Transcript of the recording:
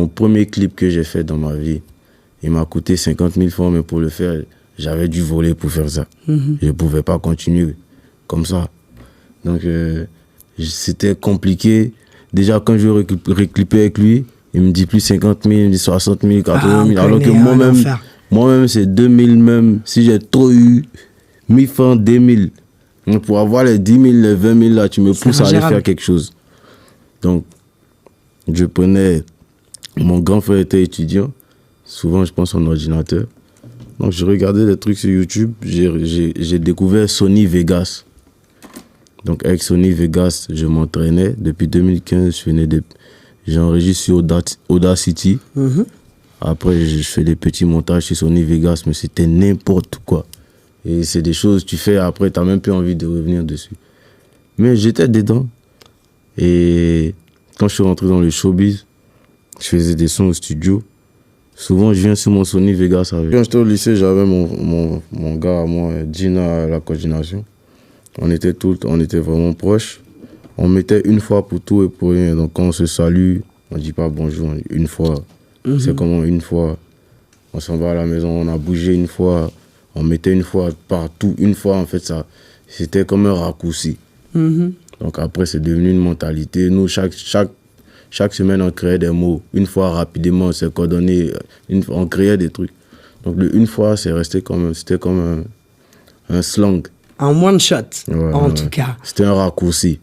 mon premier clip que j'ai fait dans ma vie. Il m'a coûté 50 000 francs, mais pour le faire, j'avais dû voler pour faire ça. Je ne pouvais pas continuer comme ça. Donc, c'était compliqué. Déjà, quand je réclipais avec lui, il me dit plus 50 000, il me dit 60 000, 80 000. Alors que moi-même, c'est 2 000 même. Si j'ai trop eu 1000 francs, 2 000. Donc, pour avoir les 10 000, les 20 000, là, tu me pousses à aller faire quelque chose. Donc, je prenais... Mon grand frère était étudiant. Souvent, je pense en ordinateur. Donc, je regardais des trucs sur YouTube. J'ai découvert Sony Vegas. Donc, avec Sony Vegas, je m'entraînais. Depuis 2015, j'enregistre sur Audacity. Après, je fais des petits montages sur Sony Vegas, mais c'était n'importe quoi. Et c'est des choses que tu fais après, tu n'as même plus envie de revenir dessus. Mais j'étais dedans. Et quand je suis rentré dans le showbiz, je faisais des sons au studio. Souvent, je viens sur mon Sony Vegas avec. Quand j'étais au lycée, j'avais mon gars à moi, Gina, à la coordination. On était vraiment proches. On mettait une fois pour tout et pour rien. Donc, quand on se salue, on ne dit pas bonjour, on dit une fois. C'est comment une fois. On s'en va à la maison, on a bougé une fois. On mettait une fois partout. Une fois, en fait, ça, c'était comme un raccourci. Donc, après, c'est devenu une mentalité. Nous, chaque semaine, on créait des mots. Une fois, rapidement, on s'est coordonné. On créait des trucs. Donc, une fois, c'était comme un slang. Un one shot, en tout cas. C'était un raccourci.